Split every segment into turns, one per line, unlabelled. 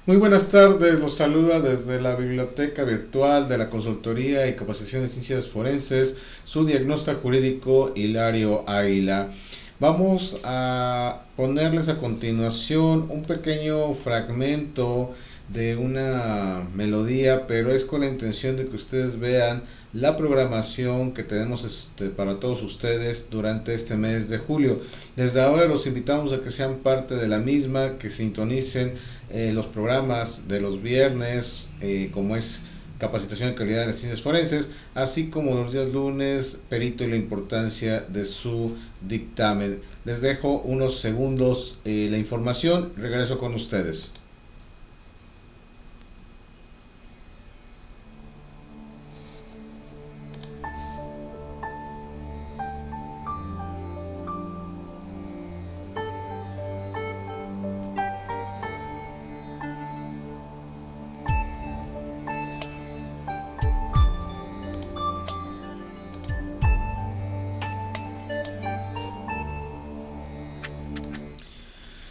Muy buenas tardes, los saluda desde la biblioteca virtual de la Consultoría y Capacitación de Ciencias Forenses, su diagnóstico jurídico Hilario Águila. Vamos a ponerles a continuación un pequeño fragmento de una melodía, pero es con la intención de que ustedes vean la programación que tenemos para todos ustedes durante este mes de julio. Desde ahora los invitamos a que sean parte de la misma, que sintonicen los programas de los viernes, como es capacitación de calidad de las ciencias forenses, así como los días lunes, perito y la importancia de su dictamen. Les dejo unos segundos la información, regreso con ustedes.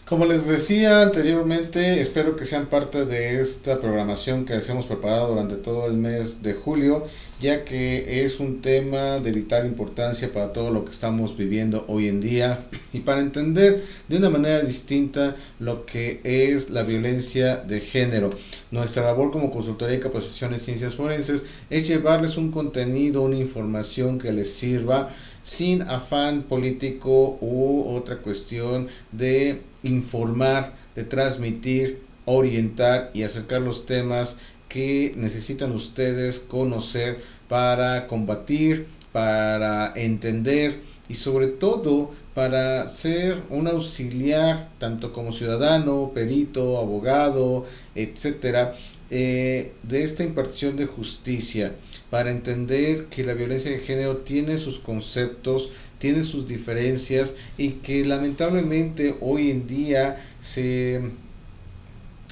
Como les decía anteriormente, espero que sean parte de esta programación que les hemos preparado durante todo el mes de julio, ya que es un tema de vital importancia para todo lo que estamos viviendo hoy en día y para entender de una manera distinta lo que es la violencia de género. Nuestra labor como consultoría y capacitación en ciencias forenses es llevarles un contenido, una información que les sirva sin afán político u otra cuestión de informar, de transmitir, orientar y acercar los temas que necesitan ustedes conocer para combatir, para entender y sobre todo para ser un auxiliar tanto como ciudadano, perito, abogado, etcétera, de esta impartición de justicia, para entender que la violencia de género tiene sus conceptos, tiene sus diferencias y que lamentablemente hoy en día se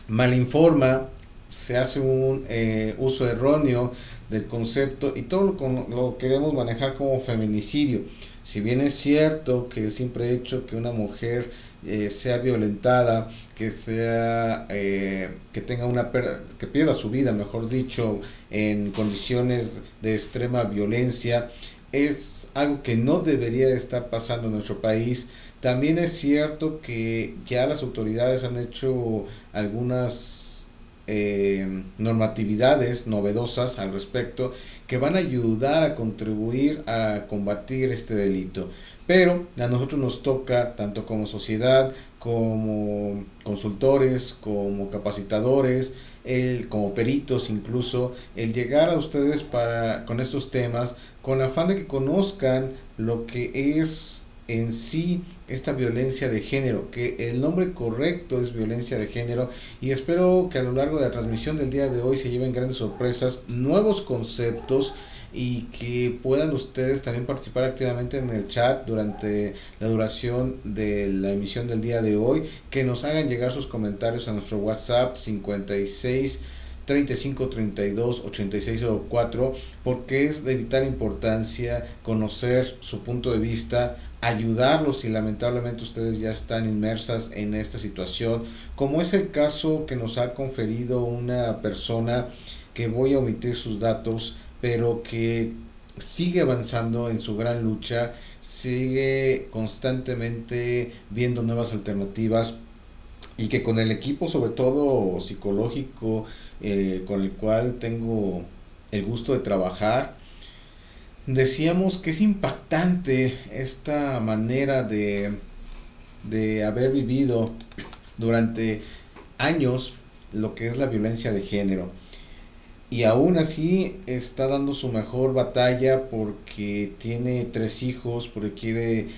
malinforma, se hace un uso erróneo del concepto y todo lo queremos manejar como feminicidio. Si bien es cierto que el simple hecho que una mujer sea violentada, que tenga que pierda su vida, mejor dicho, en condiciones de extrema violencia, es algo que no debería estar pasando en nuestro país. También es cierto que ya las autoridades han hecho algunas normatividades novedosas al respecto que van a ayudar a contribuir a combatir este delito. Pero a nosotros nos toca, tanto como sociedad, como consultores, como capacitadores, como peritos incluso, el llegar a ustedes con estos temas, con afán de que conozcan lo que es en sí esta violencia de género, que el nombre correcto es violencia de género, y espero que a lo largo de la transmisión del día de hoy se lleven grandes sorpresas, nuevos conceptos y que puedan ustedes también participar activamente en el chat durante la duración de la emisión del día de hoy, que nos hagan llegar sus comentarios a nuestro WhatsApp 56 35 32 8604, porque es de vital importancia conocer su punto de vista, ayudarlos si lamentablemente ustedes ya están inmersas en esta situación, como es el caso que nos ha conferido una persona que voy a omitir sus datos, pero que sigue avanzando en su gran lucha, sigue constantemente viendo nuevas alternativas y que con el equipo, sobre todo psicológico, con el cual tengo el gusto de trabajar, decíamos que es impactante esta manera de haber vivido durante años lo que es la violencia de género. Y aún así está dando su mejor batalla porque tiene 3 hijos, porque quiere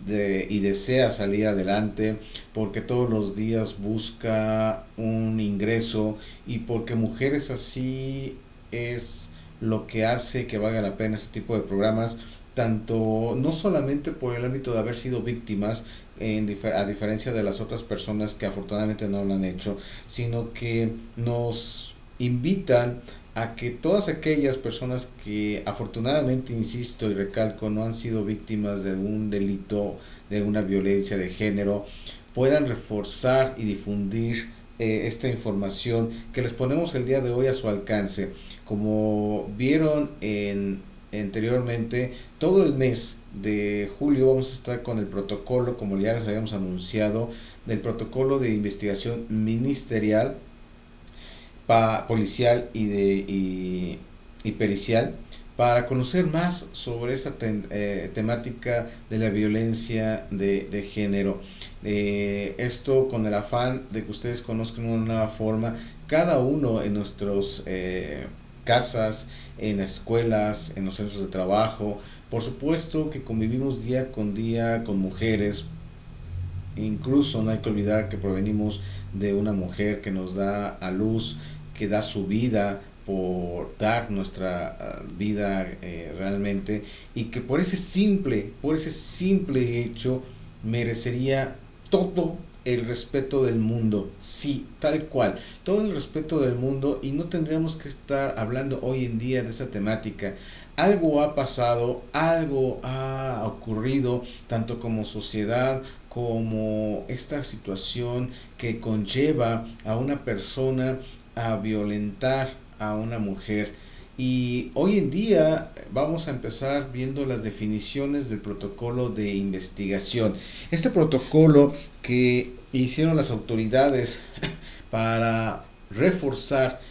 y desea salir adelante, porque todos los días busca un ingreso y porque mujeres así es lo que hace que valga la pena este tipo de programas, tanto no solamente por el ámbito de haber sido víctimas, a diferencia de las otras personas que afortunadamente no lo han hecho, sino que nos invitan a que todas aquellas personas que afortunadamente, insisto y recalco, no han sido víctimas de algún delito, de una violencia de género, puedan reforzar y difundir esta información que les ponemos el día de hoy a su alcance. Como vieron anteriormente, todo el mes de julio vamos a estar con el protocolo, como ya les habíamos anunciado, del protocolo de investigación ministerial, policial y pericial, para conocer más sobre esta temática de la violencia de género. Esto con el afán de que ustedes conozcan una nueva forma, cada uno en nuestras casas, en escuelas, en los centros de trabajo. Por supuesto que convivimos día con día con mujeres. Incluso no hay que olvidar que provenimos de una mujer que nos da a luz, que da su vida por dar nuestra vida realmente, y que por ese simple hecho merecería todo el respeto del mundo. Sí, tal cual, todo el respeto del mundo, y no tendríamos que estar hablando hoy en día de esa temática. Algo ha pasado, algo ha ocurrido, tanto como sociedad, como esta situación que conlleva a una persona a violentar a una mujer. Y hoy en día vamos a empezar viendo las definiciones del protocolo de investigación. Este protocolo que hicieron las autoridades para reforzar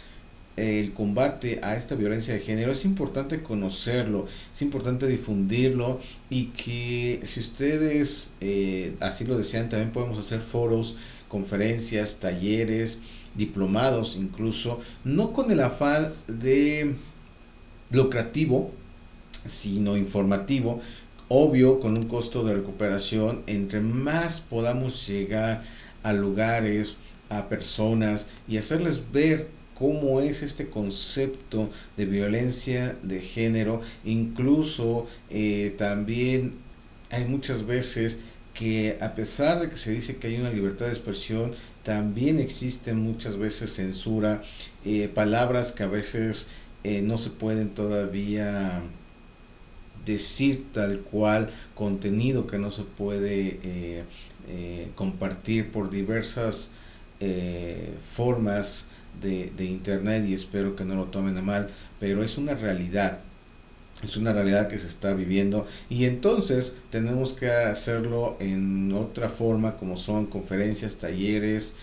el combate a esta violencia de género, es importante conocerlo, es importante difundirlo, y que si ustedes así lo desean, también podemos hacer foros, conferencias, talleres, diplomados incluso, no con el afán de lucrativo, sino informativo, obvio con un costo de recuperación. Entre más podamos llegar a lugares, a personas, y hacerles ver cómo es este concepto de violencia de género. Incluso también hay muchas veces que, a pesar de que se dice que hay una libertad de expresión, también existe muchas veces censura, palabras que a veces no se pueden todavía decir tal cual, contenido que no se puede compartir por diversas formas de internet, y espero que no lo tomen a mal, pero es una realidad. Es una realidad que se está viviendo, y entonces tenemos que hacerlo en otra forma, como son conferencias, talleres,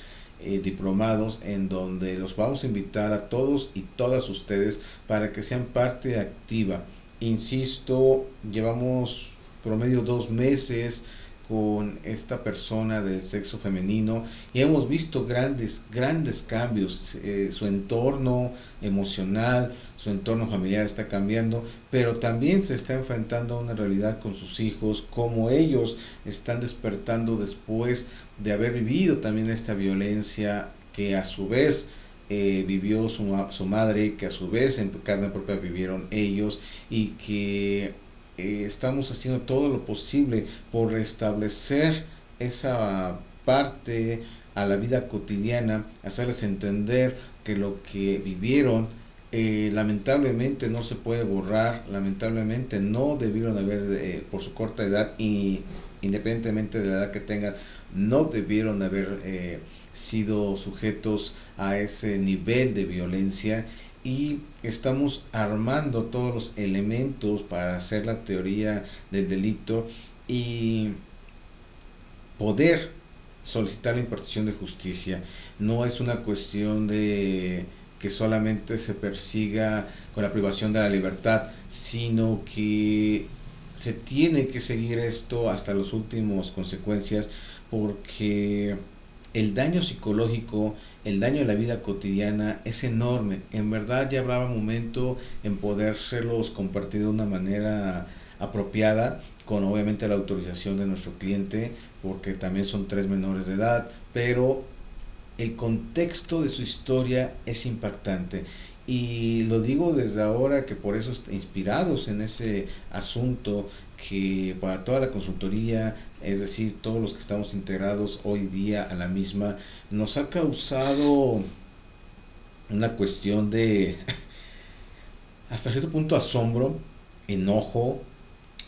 diplomados, en donde los vamos a invitar a todos y todas ustedes para que sean parte activa. Insisto, llevamos promedio 2 meses con esta persona del sexo femenino, y hemos visto grandes cambios. Su entorno emocional, su entorno familiar está cambiando, pero también se está enfrentando a una realidad con sus hijos, como ellos están despertando después de haber vivido también esta violencia que a su vez vivió su madre, que a su vez en carne propia vivieron ellos, y que estamos haciendo todo lo posible por restablecer esa parte a la vida cotidiana, hacerles entender que lo que vivieron lamentablemente no se puede borrar, lamentablemente no debieron haber, por su corta edad, y independientemente de la edad que tengan, no debieron haber sido sujetos a ese nivel de violencia. Y estamos armando todos los elementos para hacer la teoría del delito y poder solicitar la impartición de justicia. No es una cuestión de que solamente se persiga con la privación de la libertad, sino que se tiene que seguir esto hasta las últimas consecuencias, porque el daño psicológico, el daño en la vida cotidiana es enorme. En verdad ya habrá momento en podérselos compartir de una manera apropiada, con obviamente la autorización de nuestro cliente, porque también son 3 menores de edad, pero el contexto de su historia es impactante. Y lo digo desde ahora, que por eso inspirados en ese asunto, que para toda la consultoría, es decir, todos los que estamos integrados hoy día a la misma, nos ha causado una cuestión de hasta cierto punto asombro, enojo,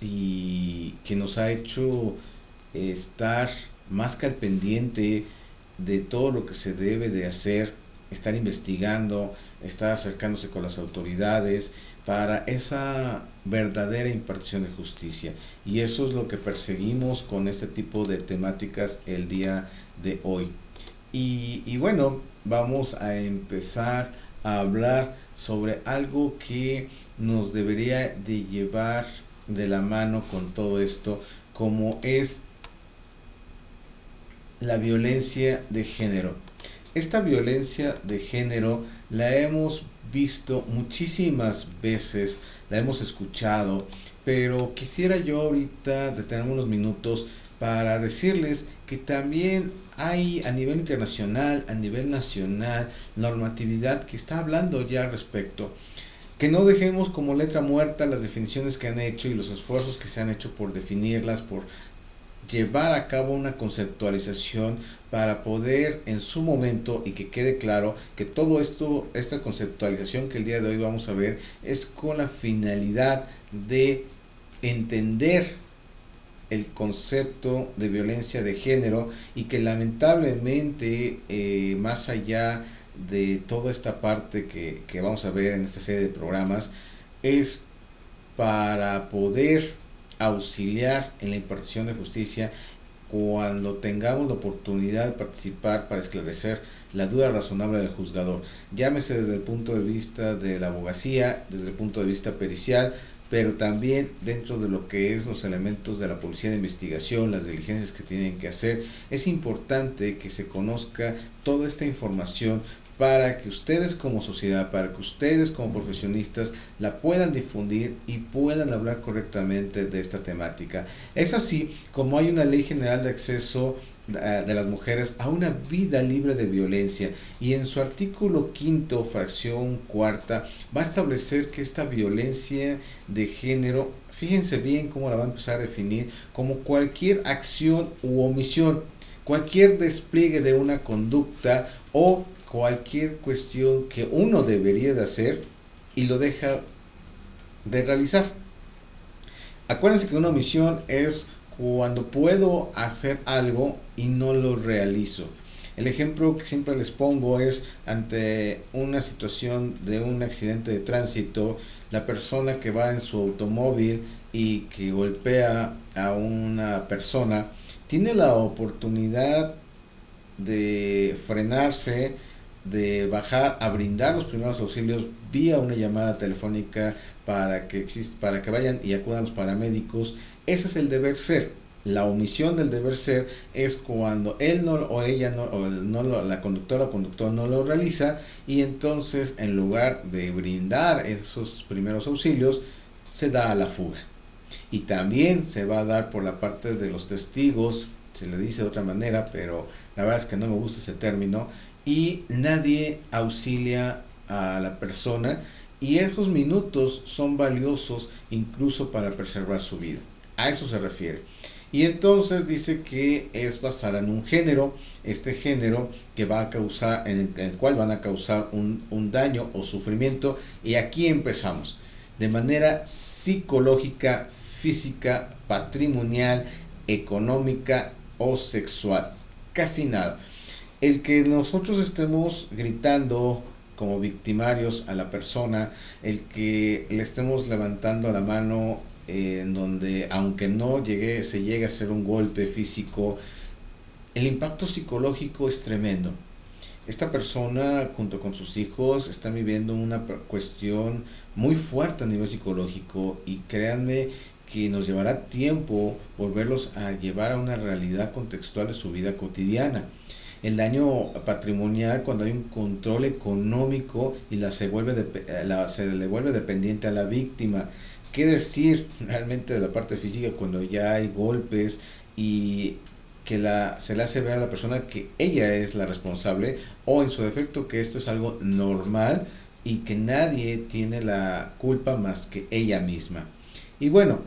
y que nos ha hecho estar más que al pendiente, de todo lo que se debe de hacer, estar investigando, estar acercándose con las autoridades para esa verdadera impartición de justicia. Y eso es lo que perseguimos con este tipo de temáticas el día de hoy. Y bueno, vamos a empezar a hablar sobre algo que nos debería de llevar de la mano con todo esto, como es la violencia de género. Esta violencia de género la hemos visto muchísimas veces, la hemos escuchado, pero quisiera yo ahorita detenerme unos minutos para decirles que también hay a nivel internacional, a nivel nacional, normatividad que está hablando ya al respecto. Que no dejemos como letra muerta las definiciones que han hecho y los esfuerzos que se han hecho por definirlas, por llevar a cabo una conceptualización para poder en su momento, y que quede claro que todo esto, esta conceptualización que el día de hoy vamos a ver, es con la finalidad de entender el concepto de violencia de género, y que lamentablemente más allá de toda esta parte que vamos a ver en esta serie de programas, es para poder auxiliar en la impartición de justicia cuando tengamos la oportunidad de participar para esclarecer la duda razonable del juzgador, llámese desde el punto de vista de la abogacía, desde el punto de vista pericial, pero también dentro de lo que es los elementos de la policía de investigación, las diligencias que tienen que hacer. Es importante que se conozca toda esta información para que ustedes como sociedad, para que ustedes como profesionistas la puedan difundir y puedan hablar correctamente de esta temática. Es así como hay una ley general de acceso de las mujeres a una vida libre de violencia, y en su artículo 5º, fracción 4ª, va a establecer que esta violencia de género, fíjense bien cómo la va a empezar a definir, como cualquier acción u omisión, cualquier despliegue de una conducta o cualquier cuestión que uno debería de hacer y lo deja de realizar. Acuérdense que una omisión es cuando puedo hacer algo y no lo realizo. El ejemplo que siempre les pongo es ante una situación de un accidente de tránsito, la persona que va en su automóvil y que golpea a una persona, tiene la oportunidad de frenarse, de bajar a brindar los primeros auxilios vía una llamada telefónica para que vayan y acudan los paramédicos. Ese es el deber ser. La omisión del deber ser es cuando él no, o ella no, la conductora o conductor no lo realiza, y entonces en lugar de brindar esos primeros auxilios se da a la fuga. Y también se va a dar por la parte de los testigos, se le dice de otra manera, pero la verdad es que no me gusta ese término, y nadie auxilia a la persona, y esos minutos son valiosos incluso para preservar su vida. A eso se refiere. Y entonces dice que es basada en un género, este género que va a causar, en el cual van a causar un daño o sufrimiento, y aquí empezamos, de manera psicológica, física, patrimonial, económica o sexual. Casi nada. El que nosotros estemos gritando como victimarios a la persona, el que le estemos levantando la mano en donde, aunque no se llegue a hacer un golpe físico, el impacto psicológico es tremendo. Esta persona junto con sus hijos están viviendo una cuestión muy fuerte a nivel psicológico, y créanme que nos llevará tiempo volverlos a llevar a una realidad contextual de su vida cotidiana. El daño patrimonial, cuando hay un control económico y se le vuelve dependiente a la víctima. ¿Qué decir realmente de la parte física cuando ya hay golpes y que se le hace ver a la persona que ella es la responsable, o en su defecto que esto es algo normal y que nadie tiene la culpa más que ella misma? Y bueno,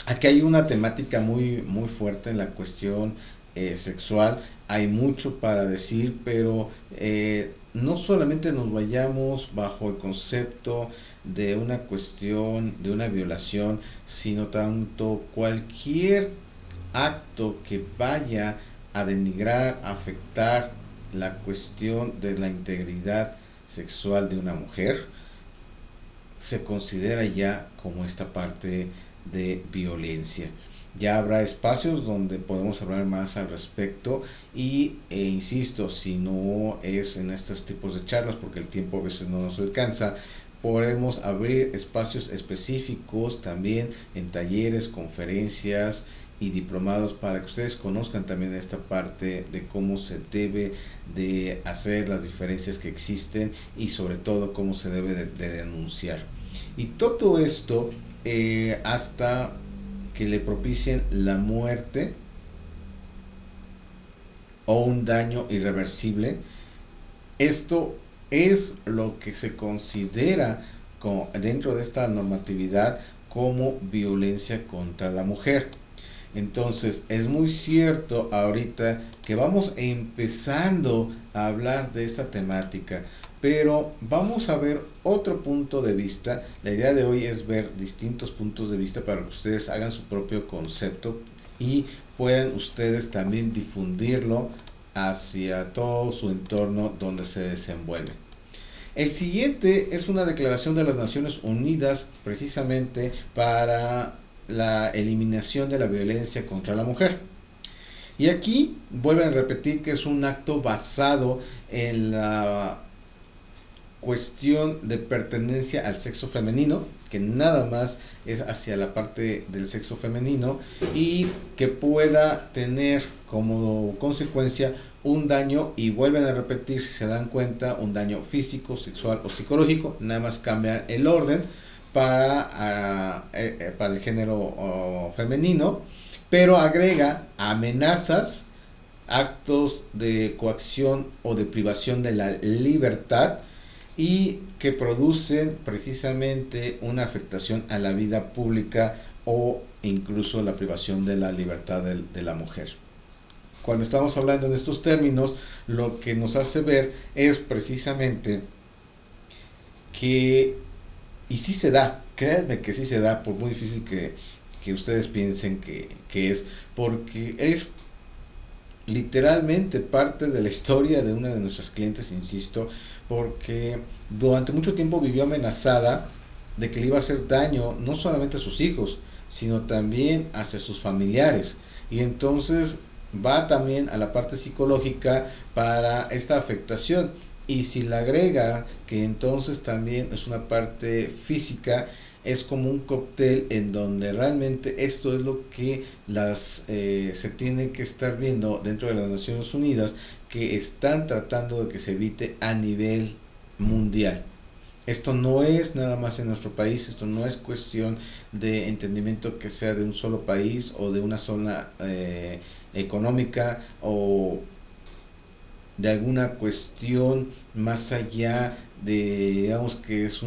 aquí hay una temática muy, muy fuerte en la cuestión sexual. Hay mucho para decir, pero no solamente nos vayamos bajo el concepto de una cuestión, de una violación, sino tanto cualquier acto que vaya a denigrar, a afectar la cuestión de la integridad sexual de una mujer, se considera ya como esta parte de violencia. Ya habrá espacios donde podemos hablar más al respecto e insisto, si no es en estos tipos de charlas, porque el tiempo a veces no nos alcanza, podemos abrir espacios específicos también en talleres, conferencias y diplomados para que ustedes conozcan también esta parte de cómo se debe de hacer, las diferencias que existen y sobre todo cómo se debe de denunciar. Y todo esto hasta que le propicien la muerte o un daño irreversible. Esto es lo que se considera dentro de esta normatividad como violencia contra la mujer. Entonces es muy cierto ahorita que vamos empezando a hablar de esta temática, pero vamos a ver otro punto de vista. La idea de hoy es ver distintos puntos de vista para que ustedes hagan su propio concepto y puedan ustedes también difundirlo hacia todo su entorno donde se desenvuelve. El siguiente es una declaración de las Naciones Unidas precisamente para la eliminación de la violencia contra la mujer. Y aquí vuelven a repetir que es un acto basado en la cuestión de pertenencia al sexo femenino, que nada más es hacia la parte del sexo femenino y que pueda tener como consecuencia un daño, y vuelven a repetir, si se dan cuenta, un daño físico, sexual o psicológico. Nada más cambia el orden para el género femenino, pero agrega amenazas, actos de coacción o de privación de la libertad y que producen precisamente una afectación a la vida pública o incluso la privación de la libertad de la mujer. Cuando estamos hablando en estos términos, lo que nos hace ver es precisamente que, y sí se da, créanme que sí se da, por muy difícil que ustedes piensen que es, porque es literalmente parte de la historia de una de nuestras clientes, insisto, porque durante mucho tiempo vivió amenazada de que le iba a hacer daño no solamente a sus hijos, sino también hacia sus familiares. Y entonces va también a la parte psicológica para esta afectación. Y si le agrega que entonces también es una parte física, es como un cóctel en donde realmente esto es lo que se tiene que estar viendo dentro de las Naciones Unidas, que están tratando de que se evite a nivel mundial. Esto no es nada más en nuestro país, esto no es cuestión de entendimiento que sea de un solo país o de una zona económica o de alguna cuestión más allá de, digamos, que es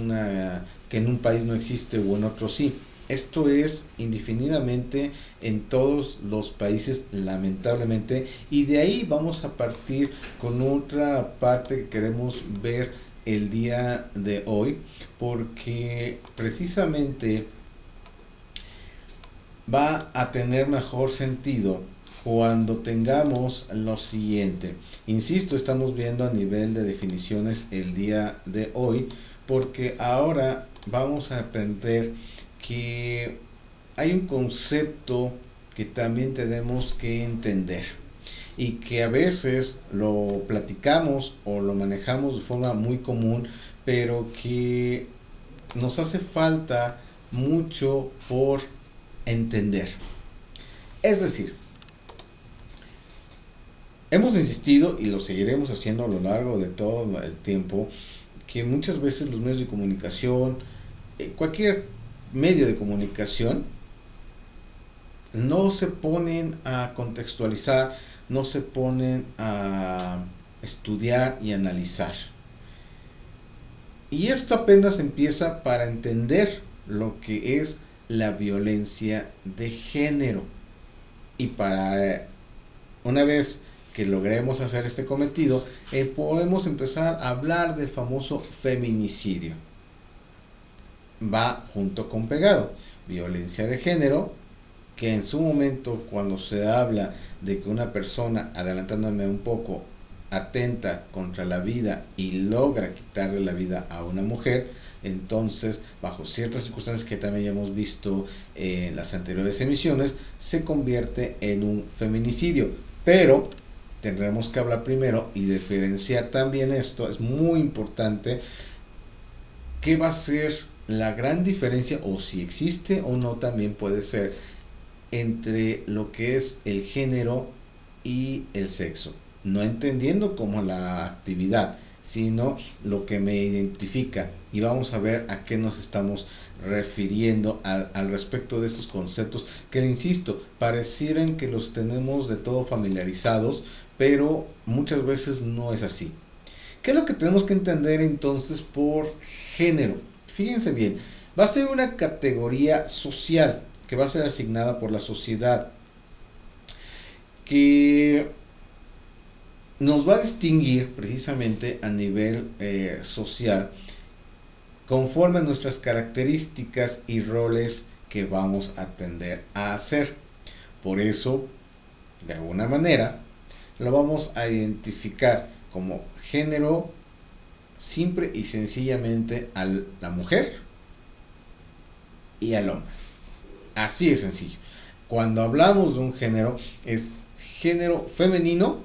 que en un país no existe o en otro sí. Esto es indefinidamente en todos los países, lamentablemente, y de ahí vamos a partir con otra parte que queremos ver el día de hoy, porque precisamente va a tener mejor sentido cuando tengamos lo siguiente. Insisto, estamos viendo a nivel de definiciones el día de hoy, porque ahora vamos a aprender que hay un concepto que también tenemos que entender y que a veces lo platicamos o lo manejamos de forma muy común, pero que nos hace falta mucho por entender. Es decir, hemos insistido y lo seguiremos haciendo a lo largo de todo el tiempo, que muchas veces los medios de comunicación, cualquier medio de comunicación, no se ponen a contextualizar, no se ponen a estudiar y analizar. Y esto apenas empieza para entender lo que es la violencia de género. Y para una vez que logremos hacer este cometido, podemos empezar a hablar del famoso feminicidio. Va junto con pegado. Violencia de género, que en su momento, cuando se habla de que una persona, adelantándome un poco, atenta contra la vida y logra quitarle la vida a una mujer, entonces bajo ciertas circunstancias que también ya hemos visto en las anteriores emisiones, se convierte en un feminicidio. Pero tendremos que hablar primero y diferenciar también esto, es muy importante, qué va a ser la gran diferencia, o si existe o no también puede ser, entre lo que es el género y el sexo, no entendiendo como la actividad, sino lo que me identifica, y vamos a ver a qué nos estamos refiriendo al respecto de estos conceptos que, le insisto, parecieran que los tenemos de todo familiarizados, pero muchas veces no es así. ¿Qué es lo que tenemos que entender entonces por género? Fíjense bien, va a ser una categoría social que va a ser asignada por la sociedad, que nos va a distinguir precisamente a nivel social conforme a nuestras características y roles que vamos a tender a hacer. Por eso, de alguna manera, lo vamos a identificar como género simple y sencillamente a la mujer y al hombre. Así de sencillo. Cuando hablamos de un género, es género femenino,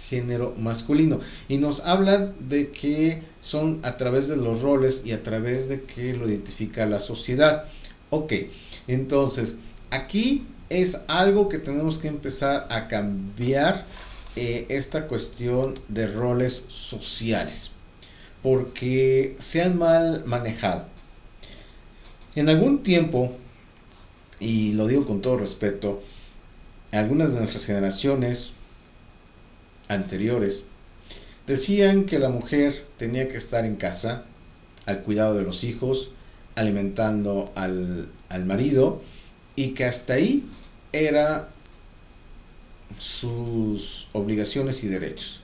género masculino, y nos hablan de que son a través de los roles y a través de que lo identifica la sociedad. Ok, entonces aquí es algo que tenemos que empezar a cambiar, esta cuestión de roles sociales, porque se han mal manejado. En algún tiempo, y lo digo con todo respeto, algunas de nuestras generaciones anteriores decían que la mujer tenía que estar en casa, al cuidado de los hijos, alimentando al marido, y que hasta ahí era sus obligaciones y derechos.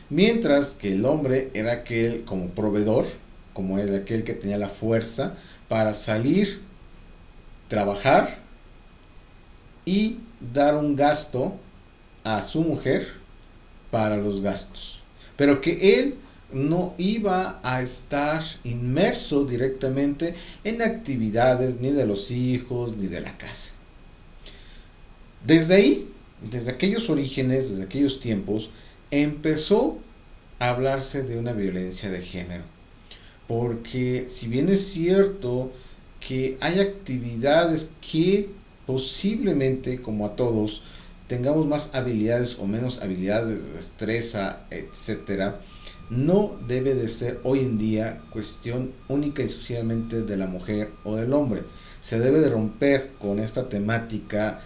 Mientras que el hombre era aquel como proveedor, como era aquel que tenía la fuerza para salir, trabajar y dar un gasto a su mujer para los gastos, pero que él no iba a estar inmerso directamente en actividades ni de los hijos ni de la casa. Desde ahí, desde aquellos orígenes, desde aquellos tiempos, empezó a hablarse de una violencia de género, porque si bien es cierto que hay actividades que posiblemente, como a todos, tengamos más habilidades o menos habilidades de destreza, etcétera, no debe de ser hoy en día cuestión única y exclusivamente de la mujer o del hombre. Se debe de romper con esta temática,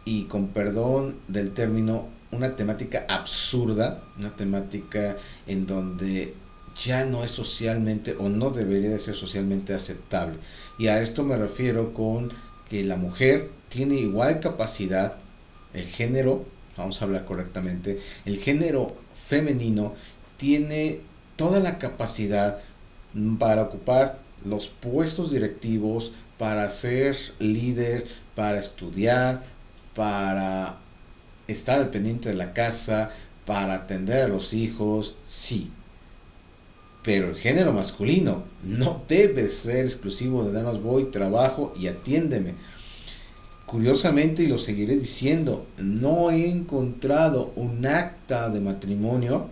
y con perdón del término, una temática absurda, una temática en donde ya no es socialmente o no debería de ser socialmente aceptable. Y a esto me refiero con que la mujer tiene igual capacidad, el género, vamos a hablar correctamente, el género femenino tiene toda la capacidad para ocupar los puestos directivos, para ser líder, para estudiar, para estar al pendiente de la casa, para atender a los hijos, sí. Pero el género masculino no debe ser exclusivo de nada más voy, trabajo y atiéndeme. Curiosamente, y lo seguiré diciendo, no he encontrado un acta de matrimonio,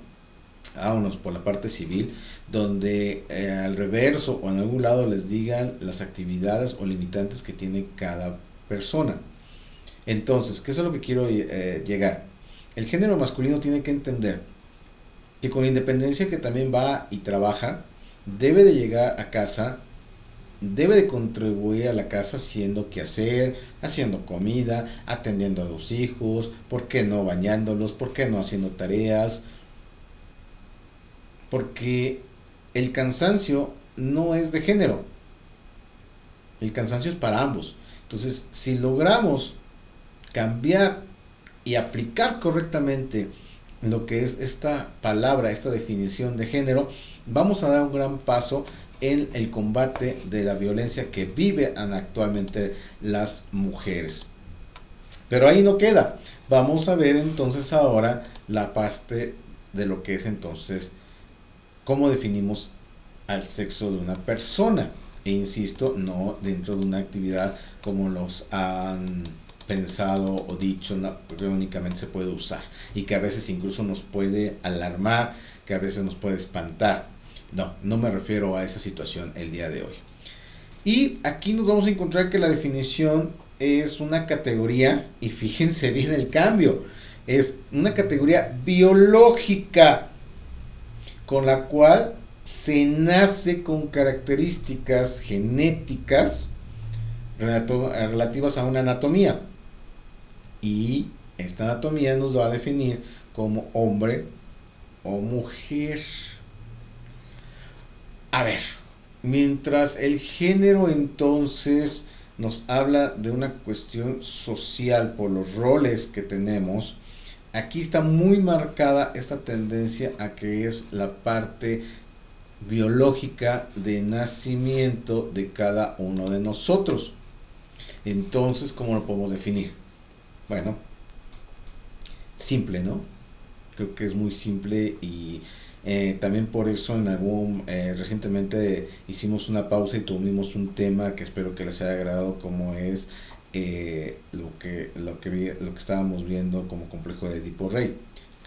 vámonos por la parte civil, donde al reverso o en algún lado les digan las actividades o limitantes que tiene cada persona. Entonces, ¿qué es a lo que quiero llegar? El género masculino tiene que entender que con independencia que también va y trabaja, debe de llegar a casa, debe de contribuir a la casa haciendo quehacer, haciendo comida, atendiendo a los hijos, ¿por qué no bañándolos? ¿Por qué no haciendo tareas? Porque el cansancio no es de género, el cansancio es para ambos. Entonces, si logramos cambiar y aplicar correctamente lo que es esta palabra, esta definición de género, vamos a dar un gran paso en el combate de la violencia que viven actualmente las mujeres. Pero ahí no queda. Vamos a ver entonces ahora la parte de lo que es entonces cómo definimos al sexo de una persona. E insisto, no dentro de una actividad como los han pensado o dicho, no, que únicamente se puede usar y que a veces incluso nos puede alarmar, que a veces nos puede espantar. No, no me refiero a esa situación el día de hoy. Y aquí nos vamos a encontrar que la definición es una categoría, y fíjense bien el cambio, es una categoría biológica con la cual se nace con características genéticas relativas a una anatomía. Y esta anatomía nos va a definir como hombre o mujer. A ver, mientras el género entonces nos habla de una cuestión social por los roles que tenemos, aquí está muy marcada esta tendencia a que es la parte biológica de nacimiento de cada uno de nosotros. Entonces, ¿cómo lo podemos definir? Bueno, simple, ¿no? Creo que es muy simple y también por eso recientemente hicimos una pausa y tuvimos un tema que espero que les haya agradado, como es lo que estábamos viendo como complejo de Edipo Rey.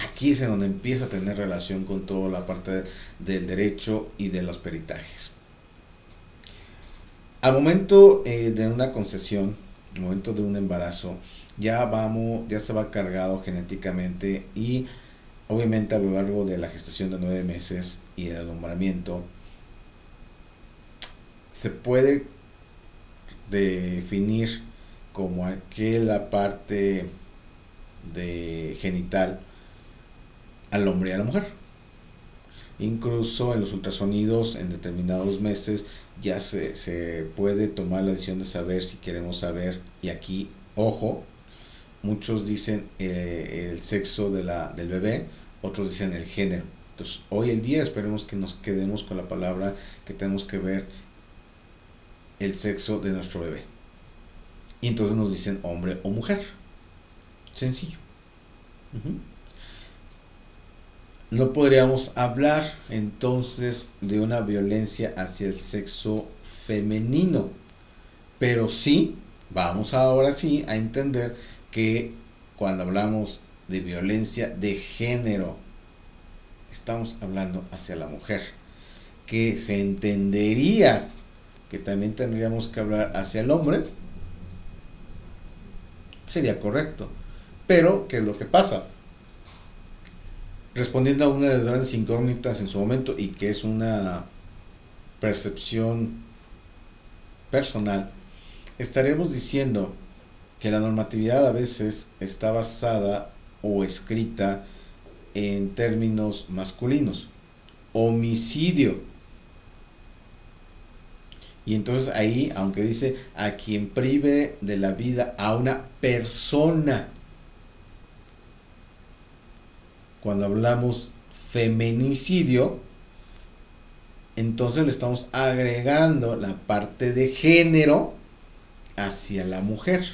Aquí es en donde empieza a tener relación con toda la parte del derecho y de los peritajes. Al momento de una concesión, al momento de un embarazo, ya se va cargado genéticamente y obviamente a lo largo de la gestación de 9 meses y el alumbramiento se puede definir como aquella parte de genital al hombre y a la mujer. Incluso en los ultrasonidos en determinados meses ya se puede tomar la decisión de saber si queremos saber, y aquí, ojo, muchos dicen el sexo del bebé, otros dicen el género. Entonces, hoy en día esperemos que nos quedemos con la palabra que tenemos que ver el sexo de nuestro bebé. Y entonces nos dicen hombre o mujer. Sencillo. No podríamos hablar entonces de una violencia hacia el sexo femenino, pero sí, vamos ahora sí a entender que cuando hablamos de violencia de género, estamos hablando hacia la mujer, que se entendería que también tendríamos que hablar hacia el hombre, sería correcto. Pero, ¿qué es lo que pasa? Respondiendo a una de las grandes incógnitas en su momento, y que es una percepción personal, estaremos diciendo que la normatividad a veces está basada o escrita en términos masculinos. Homicidio. Y entonces ahí, aunque dice a quien prive de la vida a una persona, cuando hablamos feminicidio, entonces le estamos agregando la parte de género hacia la mujer.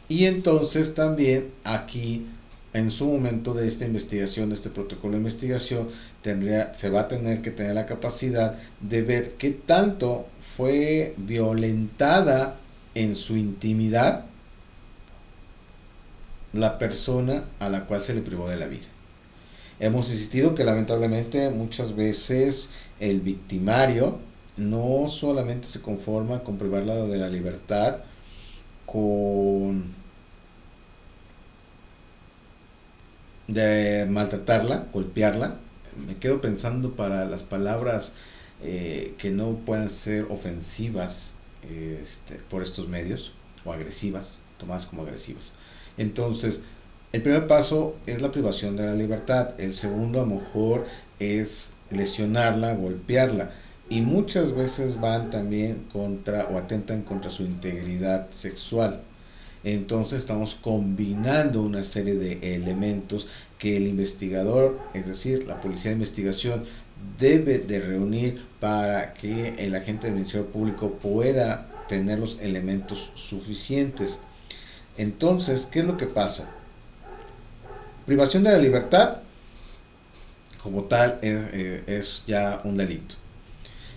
Y entonces también aquí, en su momento de esta investigación, de este protocolo de investigación, se va a tener que tener la capacidad de ver qué tanto fue violentada en su intimidad la persona a la cual se le privó de la vida. Hemos insistido que lamentablemente muchas veces el victimario no solamente se conforma con privarla de la libertad, de maltratarla, golpearla. Me quedo pensando para las palabras que no puedan ser ofensivas por estos medios, o agresivas, tomadas como agresivas. Entonces, el primer paso es la privación de la libertad. El segundo, a lo mejor, es lesionarla, golpearla. Y muchas veces van también contra o atentan contra su integridad sexual. Entonces estamos combinando una serie de elementos que el investigador, es decir, la policía de investigación, debe de reunir para que el agente del Ministerio Público pueda tener los elementos suficientes. Entonces, ¿qué es lo que pasa? Privación de la libertad, como tal, es ya un delito.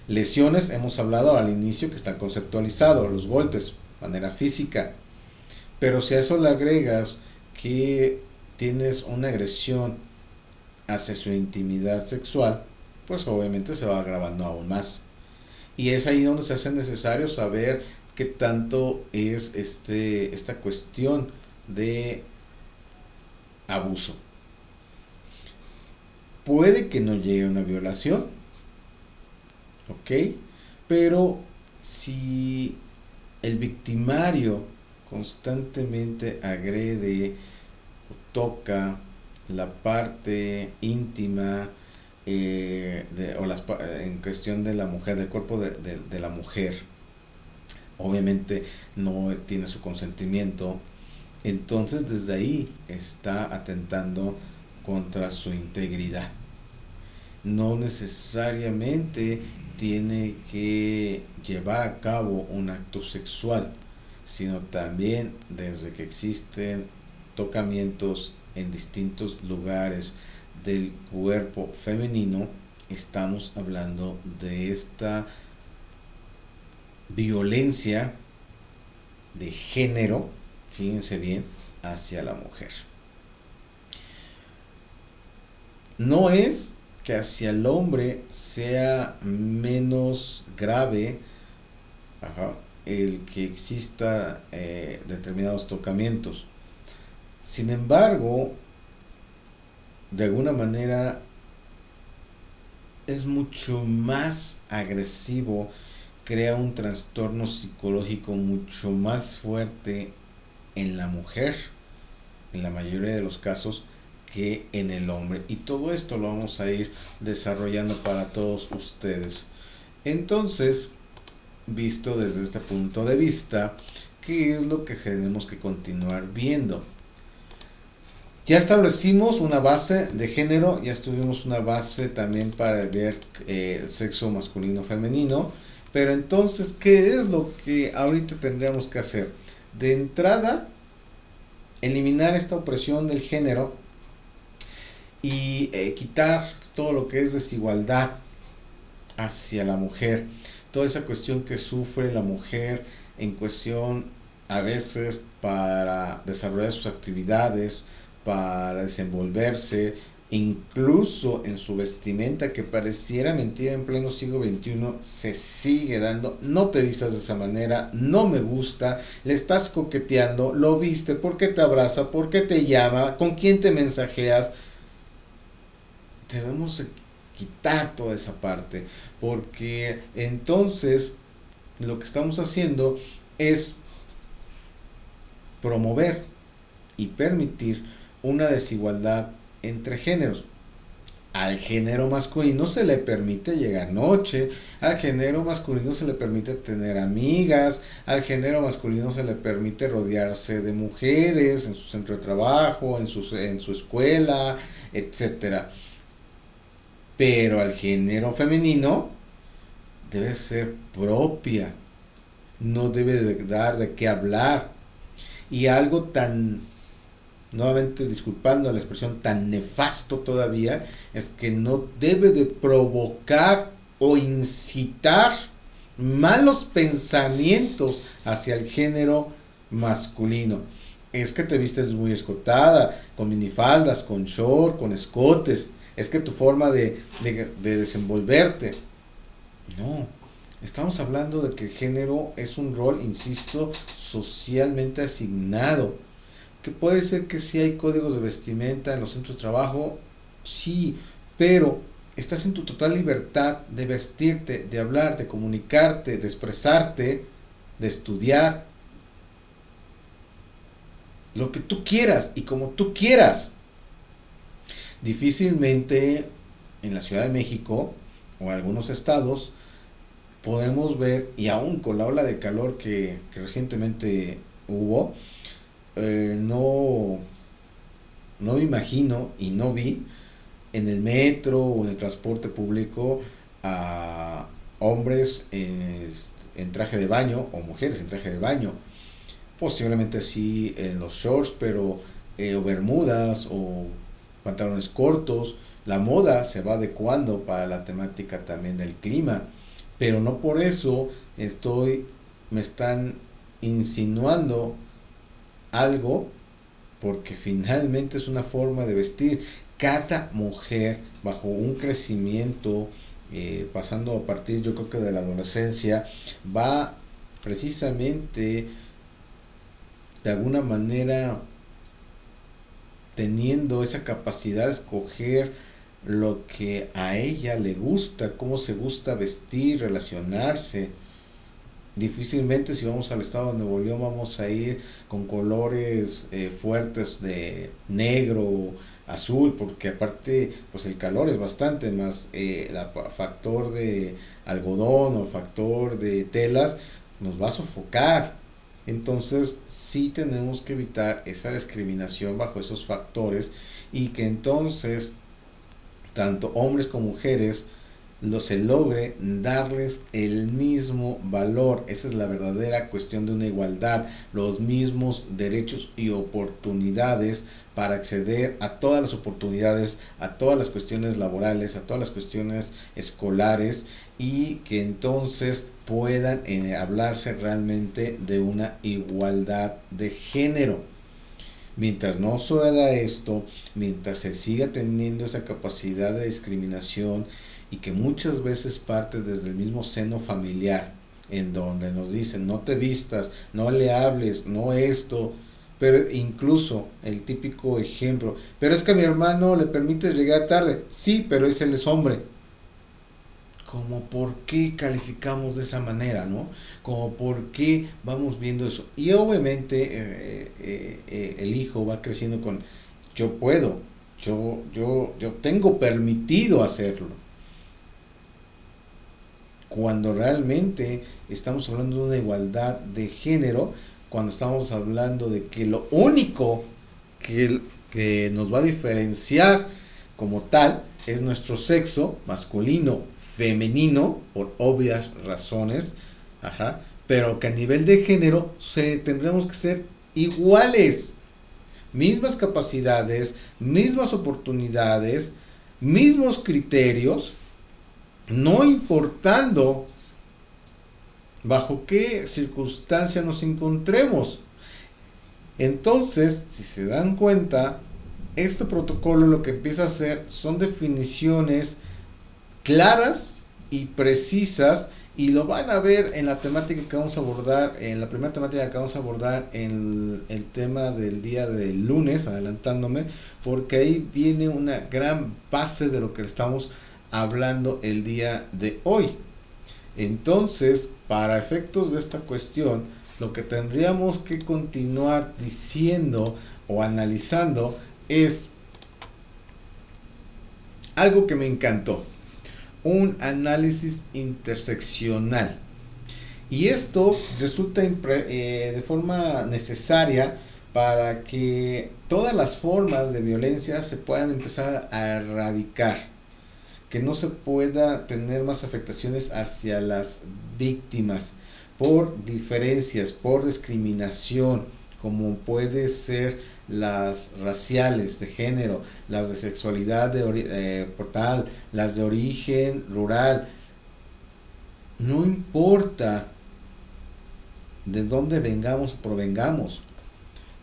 Lesiones, hemos hablado al inicio que está conceptualizado, los golpes, manera física. Pero si a eso le agregas que tienes una agresión hacia su intimidad sexual, pues obviamente se va agravando aún más. Y es ahí donde se hace necesario saber qué tanto es esta cuestión de abuso. Puede que no llegue a una violación, ¿ok? Pero si el victimario constantemente agrede o toca la parte íntima en cuestión de la mujer, del cuerpo de la mujer, obviamente no tiene su consentimiento, entonces desde ahí está atentando contra su integridad. No necesariamente tiene que llevar a cabo un acto sexual, sino también desde que existen tocamientos en distintos lugares del cuerpo femenino, estamos hablando de esta violencia de género, fíjense bien, hacia la mujer. No es que hacia el hombre sea menos grave, el que exista determinados tocamientos. Sin embargo, de alguna manera es mucho más agresivo, crea un trastorno psicológico mucho más fuerte en la mujer, en la mayoría de los casos, que en el hombre. Y todo esto lo vamos a ir desarrollando para todos ustedes. Entonces, visto desde este punto de vista, ¿qué es lo que tenemos que continuar viendo? Ya establecimos una base de género, ya estuvimos una base también para ver el sexo masculino femenino, pero entonces, ¿qué es lo que ahorita tendríamos que hacer? De entrada, eliminar esta opresión del género y quitar todo lo que es desigualdad hacia la mujer, toda esa cuestión que sufre la mujer en cuestión a veces para desarrollar sus actividades, para desenvolverse, incluso en su vestimenta, que pareciera mentira en pleno siglo XXI, se sigue dando. No te vistas de esa manera, no me gusta, le estás coqueteando, lo viste, ¿por qué te abraza? ¿Por qué te llama? ¿Con quién te mensajeas? Debemos quitar toda esa parte, porque entonces lo que estamos haciendo es promover y permitir una desigualdad entre géneros. Al género masculino se le permite llegar noche, al género masculino se le permite tener amigas, al género masculino se le permite rodearse de mujeres en su centro de trabajo, en su escuela, etcétera. Pero al género femenino debe ser propia, no debe de dar de qué hablar. Y algo tan, nuevamente disculpando la expresión, tan nefasto todavía, es que no debe de provocar o incitar malos pensamientos hacia el género masculino. Es que te vistes muy escotada, con minifaldas, con short, con escotes. Es que tu forma de desenvolverte. No, estamos hablando de que el género es un rol, insisto, socialmente asignado. Que puede ser que sí hay códigos de vestimenta en los centros de trabajo, sí, pero estás en tu total libertad de vestirte, de hablar, de comunicarte, de expresarte, de estudiar, lo que tú quieras y como tú quieras. Difícilmente en la Ciudad de México o en algunos estados podemos ver, y aún con la ola de calor que recientemente hubo, no me imagino y no vi en el metro o en el transporte público a hombres en traje de baño o mujeres en traje de baño. posiblemente sí en los shorts, pero o bermudas o pantalones cortos. La moda se va adecuando para la temática también del clima, pero no por eso me están insinuando algo, porque finalmente es una forma de vestir. Cada mujer bajo un crecimiento, pasando a partir yo creo que de la adolescencia, va precisamente de alguna manera teniendo esa capacidad de escoger lo que a ella le gusta, cómo se gusta vestir, relacionarse. Difícilmente si vamos al estado de Nuevo León vamos a ir con colores fuertes de negro, azul, porque aparte pues el calor es bastante, más factor de algodón o factor de telas nos va a sofocar. Entonces sí tenemos que evitar esa discriminación bajo esos factores, y que entonces tanto hombres como mujeres se logre darles el mismo valor. Esa es la verdadera cuestión de una igualdad, los mismos derechos y oportunidades para acceder a todas las oportunidades, a todas las cuestiones laborales, a todas las cuestiones escolares, y que entonces puedan hablarse realmente de una igualdad de género. Mientras no suceda esto, mientras se siga teniendo esa capacidad de discriminación, y que muchas veces parte desde el mismo seno familiar, en donde nos dicen no te vistas, no le hables, no esto, pero incluso el típico ejemplo, pero es que a mi hermano le permites llegar tarde, sí, pero él es hombre. Como por qué calificamos de esa manera, ¿no? Como por qué vamos viendo eso. Y obviamente el hijo va creciendo con yo puedo, yo tengo permitido hacerlo, cuando realmente estamos hablando de una igualdad de género, cuando estamos hablando de que lo único que nos va a diferenciar como tal es nuestro sexo masculino, femenino, por obvias razones, pero que a nivel de género tendremos que ser iguales, mismas capacidades, mismas oportunidades, mismos criterios, no importando bajo qué circunstancia nos encontremos. Entonces, si se dan cuenta, este protocolo lo que empieza a hacer son definiciones claras y precisas, y lo van a ver en la temática que vamos a abordar, en la primera temática que vamos a abordar en el tema del día del lunes, adelantándome, porque ahí viene una gran base de lo que estamos hablando el día de hoy. Entonces, para efectos de esta cuestión, lo que tendríamos que continuar diciendo o analizando es algo que me encantó: un análisis interseccional. Y esto resulta de forma necesaria para que todas las formas de violencia se puedan empezar a erradicar, que no se pueda tener más afectaciones hacia las víctimas por diferencias, por discriminación, como puede ser las raciales, de género, las de sexualidad portal, las de origen rural. No importa de dónde vengamos o provengamos.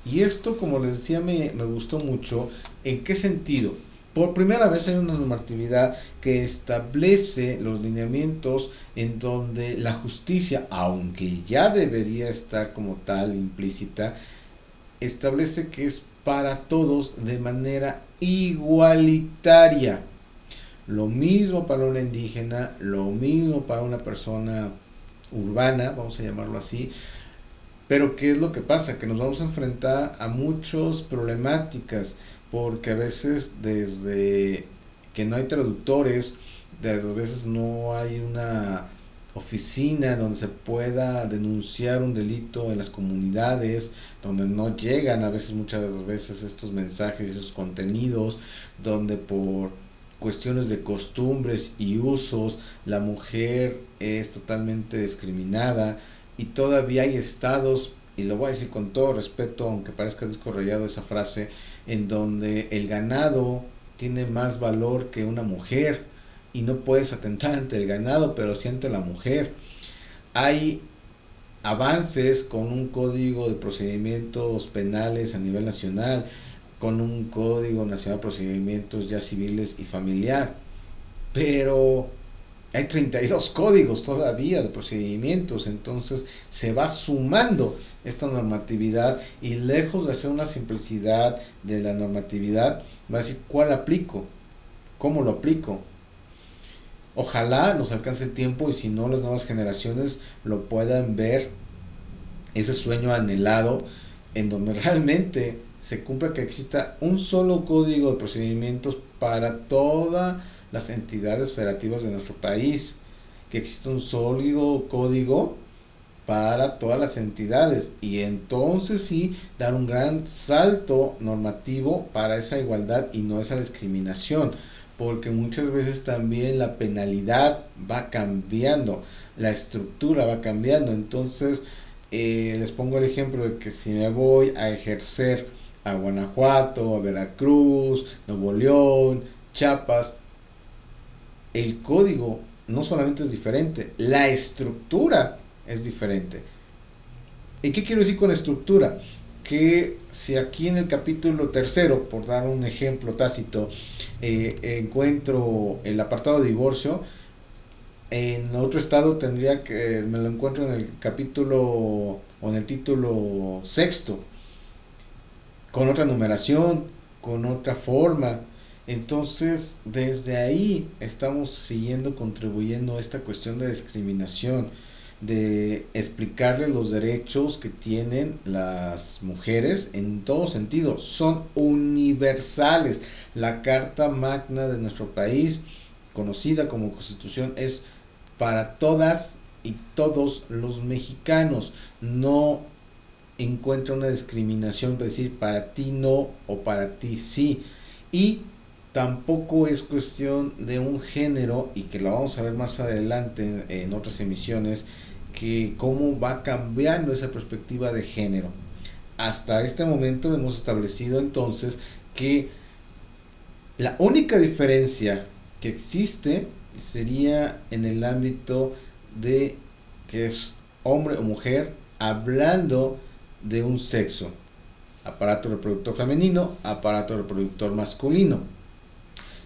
Y esto, como les decía, me gustó mucho. ¿En qué sentido? Por primera vez hay una normatividad que establece los lineamientos en donde la justicia, aunque ya debería estar como tal implícita, establece que es para todos de manera igualitaria. Lo mismo para una indígena, lo mismo para una persona urbana, vamos a llamarlo así. Pero ¿qué es lo que pasa? Que nos vamos a enfrentar a muchas problemáticas, porque a veces desde que no hay traductores, desde a veces no hay una oficina donde se pueda denunciar un delito en las comunidades, donde no llegan muchas veces estos mensajes, esos contenidos, donde por cuestiones de costumbres y usos la mujer es totalmente discriminada, y todavía hay estados y lo voy a decir con todo respeto, aunque parezca disco rayado esa frase, en donde el ganado tiene más valor que una mujer y no puedes atentar ante el ganado, pero sí ante la mujer. Hay avances con un código de procedimientos penales a nivel nacional, con un código nacional de procedimientos ya civiles y familiar, pero hay 32 códigos todavía de procedimientos, entonces se va sumando esta normatividad y lejos de hacer una simplicidad de la normatividad, va a decir cuál aplico, cómo lo aplico. Ojalá nos alcance el tiempo y si no las nuevas generaciones lo puedan ver, ese sueño anhelado en donde realmente se cumpla que exista un solo código de procedimientos para todas las entidades federativas de nuestro país, que exista un sólido código para todas las entidades y entonces sí dar un gran salto normativo para esa igualdad y no esa discriminación, porque muchas veces también la penalidad va cambiando, la estructura va cambiando. Entonces les pongo el ejemplo de que si me voy a ejercer a Guanajuato, a Veracruz, Nuevo León, Chiapas, el código no solamente es diferente, la estructura es diferente. ¿Y qué quiero decir con estructura? Que si aquí en el capítulo tercero, por dar un ejemplo tácito, encuentro el apartado de divorcio, en otro estado tendría que, me lo encuentro en el capítulo o en el título sexto, con otra numeración, con otra forma. Entonces, desde ahí estamos siguiendo contribuyendo a esta cuestión de discriminación, de explicarles los derechos que tienen las mujeres en todo sentido. Son universales. La Carta Magna de nuestro país, conocida como Constitución, es para todas y todos los mexicanos. No encuentra una discriminación, es decir, para ti no o para ti sí. Y tampoco es cuestión de un género, y que lo vamos a ver más adelante en otras emisiones, que cómo va cambiando esa perspectiva de género. Hasta este momento hemos establecido entonces que la única diferencia que existe sería en el ámbito de que es hombre o mujer, hablando de un sexo, aparato reproductor femenino, aparato reproductor masculino.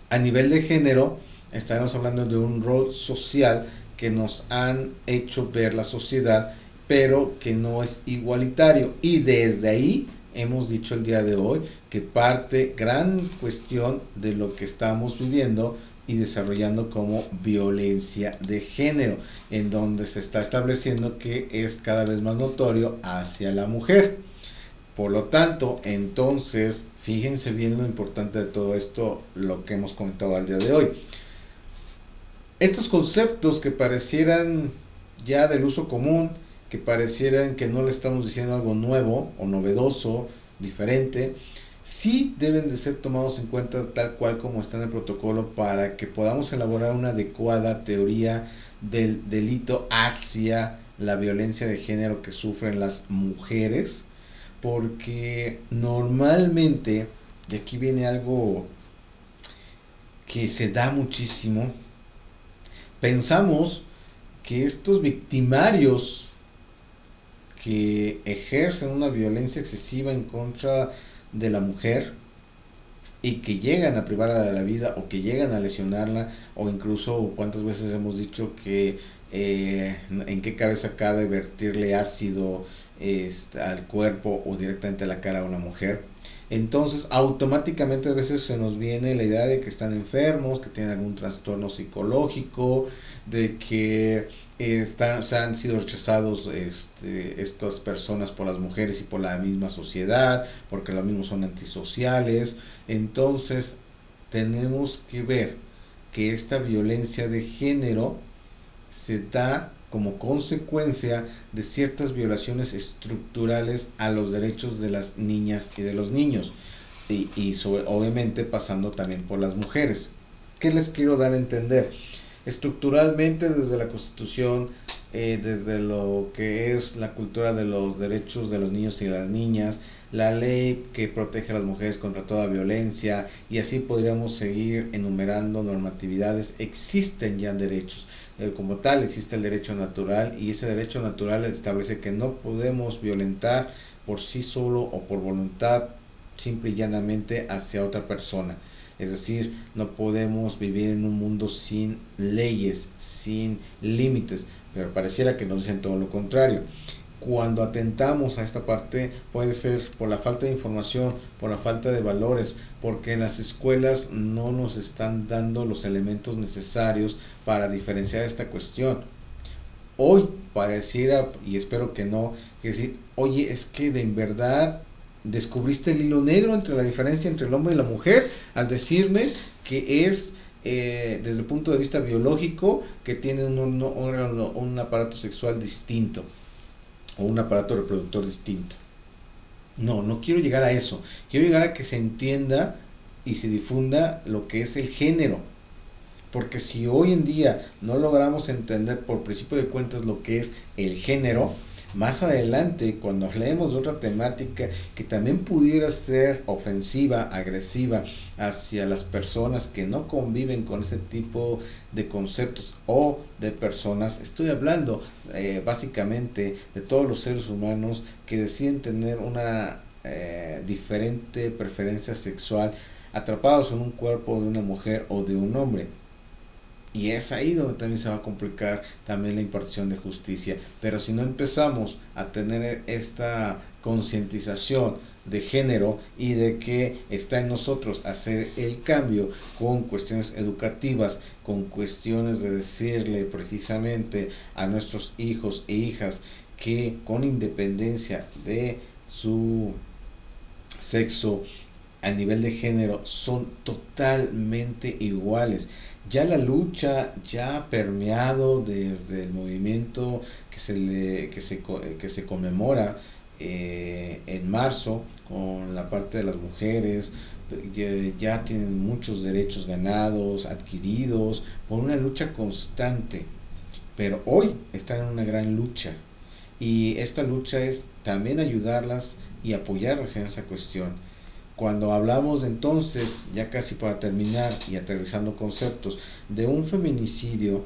A nivel de género, estaremos hablando de un rol social que nos han hecho ver la sociedad, pero que no es igualitario. Y desde ahí hemos dicho el día de hoy que parte gran cuestión de lo que estamos viviendo y desarrollando como violencia de género, en donde se está estableciendo que es cada vez más notorio hacia la mujer. Por lo tanto, entonces, fíjense bien lo importante de todo esto, lo que hemos comentado al día de hoy. Estos conceptos que parecieran ya del uso común, que parecieran que no le estamos diciendo algo nuevo o novedoso, diferente, sí deben de ser tomados en cuenta tal cual como está en el protocolo para que podamos elaborar una adecuada teoría del delito hacia la violencia de género que sufren las mujeres, porque normalmente, y aquí viene algo que se da muchísimo, pensamos que estos victimarios que ejercen una violencia excesiva en contra de la mujer y que llegan a privarla de la vida o que llegan a lesionarla, o incluso cuántas veces hemos dicho que en qué cabeza cabe vertirle ácido al cuerpo o directamente a la cara a una mujer. Entonces automáticamente a veces se nos viene la idea de que están enfermos, que tienen algún trastorno psicológico, de que se han sido rechazados estas personas por las mujeres y por la misma sociedad, porque lo mismo son antisociales. Entonces tenemos que ver que esta violencia de género se da como consecuencia de ciertas violaciones estructurales a los derechos de las niñas y de los niños, y obviamente pasando también por las mujeres. ¿Qué les quiero dar a entender? Estructuralmente, desde la Constitución desde lo que es la cultura de los derechos de los niños y las niñas, la ley que protege a las mujeres contra toda violencia, y así podríamos seguir enumerando normatividades. Existen ya derechos. Como tal, existe el derecho natural, y ese derecho natural establece que no podemos violentar por sí solo o por voluntad simple y llanamente hacia otra persona. Es decir, no podemos vivir en un mundo sin leyes, sin límites, pero pareciera que nos dicen todo lo contrario. Cuando atentamos a esta parte, puede ser por la falta de información, por la falta de valores, porque en las escuelas no nos están dando los elementos necesarios para diferenciar esta cuestión. Hoy pareciera, y espero que no, que decir, oye, es que de verdad descubriste el hilo negro entre la diferencia entre el hombre y la mujer al decirme que es desde el punto de vista biológico, que tienen un aparato sexual distinto o un aparato reproductor distinto. No quiero llegar a eso. Quiero llegar a que se entienda y se difunda lo que es el género. Porque si hoy en día no logramos entender por principio de cuentas lo que es el género, más adelante, cuando hablemos de otra temática que también pudiera ser ofensiva, agresiva hacia las personas que no conviven con ese tipo de conceptos o de personas, estoy hablando básicamente de todos los seres humanos que deciden tener una diferente preferencia sexual, atrapados en un cuerpo de una mujer o de un hombre. Y es ahí donde también se va a complicar también la impartición de justicia. Pero si no empezamos a tener esta concientización de género y de que está en nosotros hacer el cambio con cuestiones educativas, con cuestiones de decirle precisamente a nuestros hijos e hijas que con independencia de su sexo, a nivel de género, son totalmente iguales. Ya la lucha ya ha permeado desde el movimiento que se conmemora en marzo con la parte de las mujeres. Ya tienen muchos derechos ganados, adquiridos por una lucha constante, pero hoy están en una gran lucha, y esta lucha es también ayudarlas y apoyarlas en esa cuestión. Cuando hablamos entonces, ya casi para terminar y aterrizando conceptos, de un feminicidio,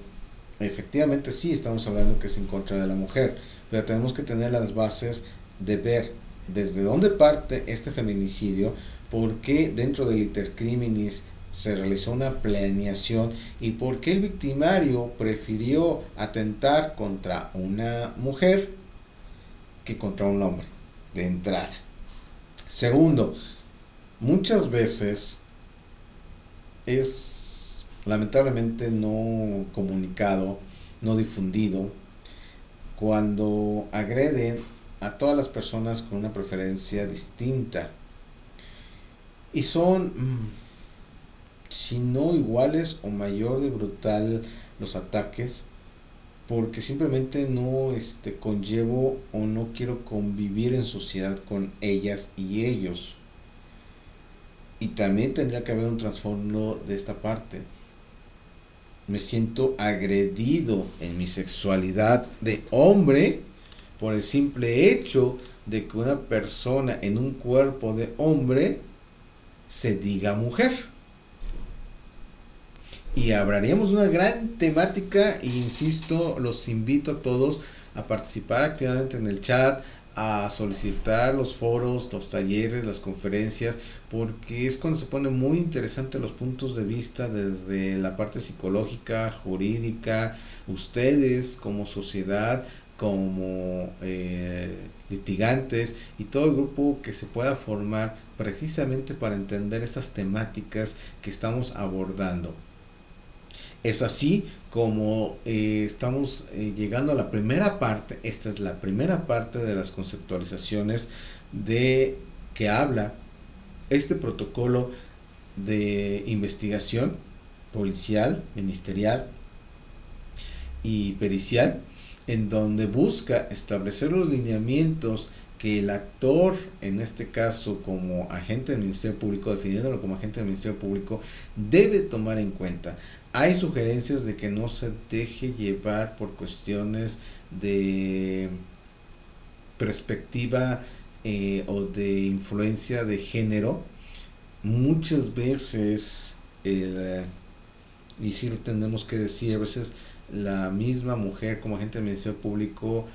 efectivamente sí estamos hablando que es en contra de la mujer, pero tenemos que tener las bases de ver desde dónde parte este feminicidio, por qué dentro del iter criminis se realizó una planeación y por qué el victimario prefirió atentar contra una mujer que contra un hombre, de entrada. Segundo, muchas veces es lamentablemente no comunicado, no difundido, cuando agreden a todas las personas con una preferencia distinta. Y son, si no iguales o mayor de brutal los ataques, porque simplemente no conllevo o no quiero convivir en sociedad con ellas y ellos. Y también tendría que haber un trasfondo de esta parte. Me siento agredido en mi sexualidad de hombre por el simple hecho de que una persona en un cuerpo de hombre se diga mujer. Y hablaríamos de una gran temática, e insisto, los invito a todos a participar activamente en el chat, a solicitar los foros, los talleres, las conferencias, porque es cuando se pone muy interesante los puntos de vista desde la parte psicológica, jurídica, ustedes como sociedad, como litigantes y todo el grupo que se pueda formar precisamente para entender esas temáticas que estamos abordando. Es así como estamos llegando a la primera parte. Esta es la primera parte de las conceptualizaciones de que habla este protocolo de investigación policial, ministerial y pericial, en donde busca establecer los lineamientos que el actor, en este caso como agente del Ministerio Público, definiéndolo como agente del Ministerio Público, debe tomar en cuenta. Hay sugerencias de que no se deje llevar por cuestiones de perspectiva o de influencia de género. Muchas veces, y sí lo tenemos que decir, a veces la misma mujer como agente del Ministerio Público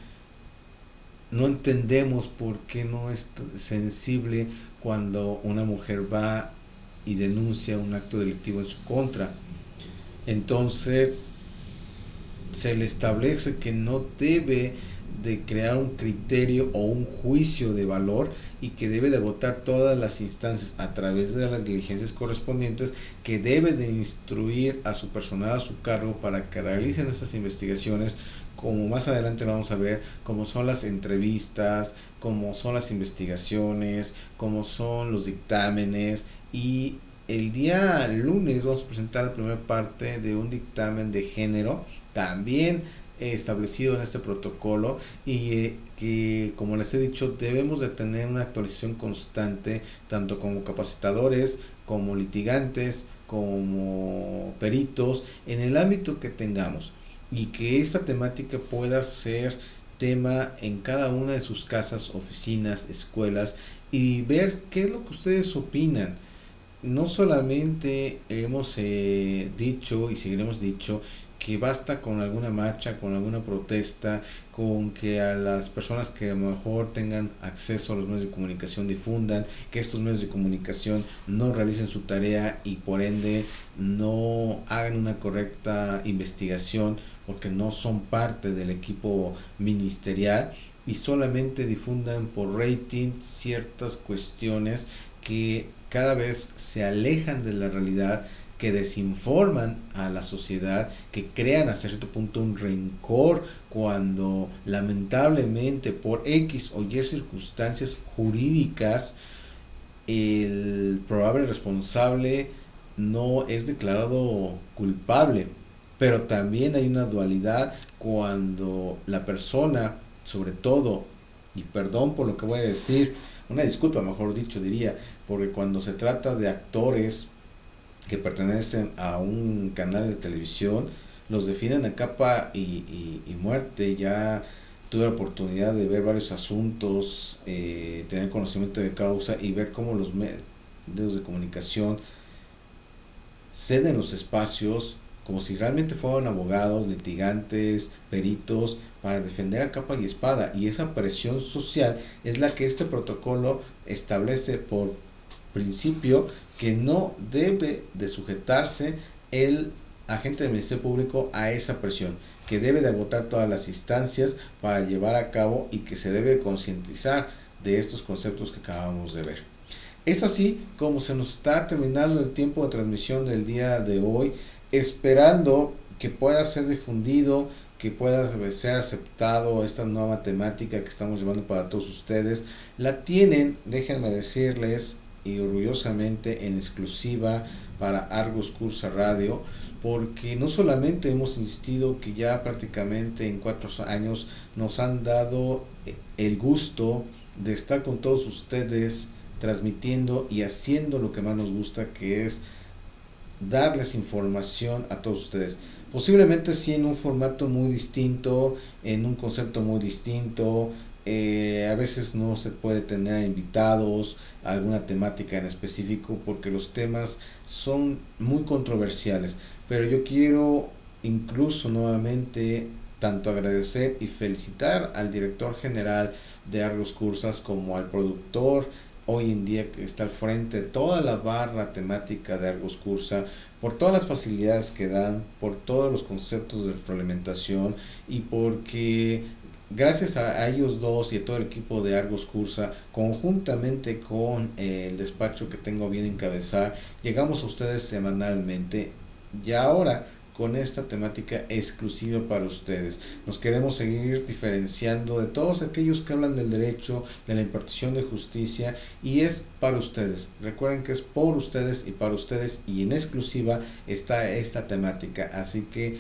no entendemos por qué no es sensible cuando una mujer va y denuncia un acto delictivo en su contra. Entonces se le establece que no debe de crear un criterio o un juicio de valor y que debe de agotar todas las instancias a través de las diligencias correspondientes, que debe de instruir a su personal a su cargo para que realicen estas investigaciones, como más adelante vamos a ver, como son las entrevistas, como son las investigaciones, como son los dictámenes. Y el día lunes vamos a presentar la primera parte de un dictamen de género, también establecido en este protocolo, y que, como les he dicho, debemos de tener una actualización constante, tanto como capacitadores, como litigantes, como peritos, en el ámbito que tengamos, y que esta temática pueda ser tema en cada una de sus casas, oficinas, escuelas, y ver qué es lo que ustedes opinan. No solamente hemos dicho y seguiremos dicho que basta con alguna marcha, con alguna protesta, con que a las personas que a lo mejor tengan acceso a los medios de comunicación difundan, que estos medios de comunicación no realicen su tarea y por ende no hagan una correcta investigación porque no son parte del equipo ministerial y solamente difundan por rating ciertas cuestiones que cada vez se alejan de la realidad, que desinforman a la sociedad, que crean hasta cierto punto un rencor cuando lamentablemente por X o Y circunstancias jurídicas el probable responsable no es declarado culpable. Pero también hay una dualidad cuando la persona, sobre todo, y perdón por lo que voy a decir, una disculpa mejor dicho diría, porque cuando se trata de actores que pertenecen a un canal de televisión, los definen a capa y muerte. Ya tuve la oportunidad de ver varios asuntos, tener conocimiento de causa y ver cómo los medios de comunicación ceden los espacios como si realmente fueran abogados, litigantes, peritos, para defender a capa y espada. Y esa presión social es la que este protocolo establece por principio, que no debe de sujetarse el agente del Ministerio Público a esa presión, que debe de agotar todas las instancias para llevar a cabo y que se debe concientizar de estos conceptos que acabamos de ver. Es así como se nos está terminando el tiempo de transmisión del día de hoy, esperando que pueda ser difundido, que pueda ser aceptado esta nueva temática que estamos llevando para todos ustedes. La tienen, déjenme decirles, y orgullosamente en exclusiva para Argos Cursa Radio, porque no solamente hemos insistido que ya prácticamente en 4 años nos han dado el gusto de estar con todos ustedes transmitiendo y haciendo lo que más nos gusta, que es darles información a todos ustedes. Posiblemente sí en un formato muy distinto, en un concepto muy distinto. A veces no se puede tener invitados a alguna temática en específico porque los temas son muy controversiales, pero yo quiero incluso nuevamente tanto agradecer y felicitar al director general de Argos Cursas como al productor hoy en día que está al frente de toda la barra temática de Argos Cursa, por todas las facilidades que dan, por todos los conceptos de retroalimentación y porque gracias a ellos dos y a todo el equipo de Argos Cursa, conjuntamente con el despacho que tengo bien encabezar, llegamos a ustedes semanalmente y ahora con esta temática exclusiva para ustedes. Nos queremos seguir diferenciando de todos aquellos que hablan del derecho, de la impartición de justicia, y es para ustedes. Recuerden que es por ustedes y para ustedes, y en exclusiva está esta temática. Así que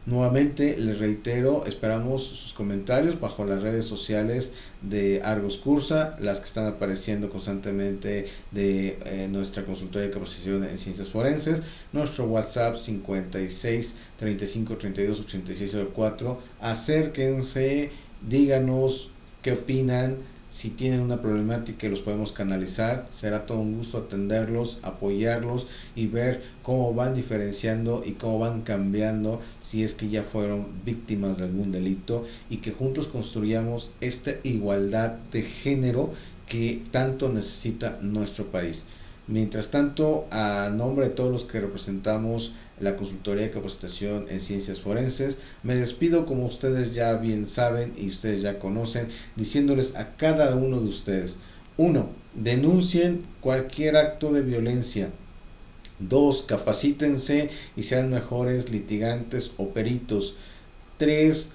Nuevamente les reitero, esperamos sus comentarios bajo las redes sociales de Argos Cursa, las que están apareciendo constantemente de nuestra consultoría de capacitación en ciencias forenses, nuestro WhatsApp 56 35 32 86 04. Acérquense, díganos qué opinan. Si tienen una problemática y los podemos canalizar, será todo un gusto atenderlos, apoyarlos y ver cómo van diferenciando y cómo van cambiando si es que ya fueron víctimas de algún delito, y que juntos construyamos esta igualdad de género que tanto necesita nuestro país. Mientras tanto, a nombre de todos los que representamos la Consultoría de Capacitación en Ciencias Forenses, me despido, como ustedes ya bien saben y ustedes ya conocen, diciéndoles a cada uno de ustedes: 1. Denuncien cualquier acto de violencia. 2. Capacítense y sean mejores litigantes o peritos. 3.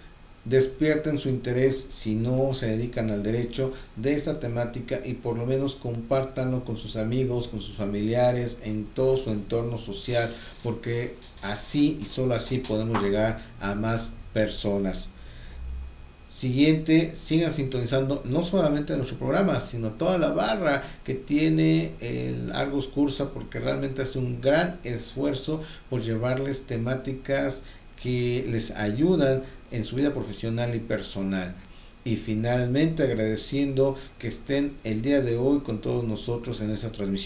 Despierten su interés, si no se dedican al derecho, de esta temática, y por lo menos compártanlo con sus amigos, con sus familiares, en todo su entorno social, porque así y solo así podemos llegar a más personas. Siguiente, sigan sintonizando no solamente nuestro programa, sino toda la barra que tiene el Argos Cursa, porque realmente hace un gran esfuerzo por llevarles temáticas que les ayudan en su vida profesional y personal. Y finalmente, agradeciendo que estén el día de hoy con todos nosotros en esta transmisión.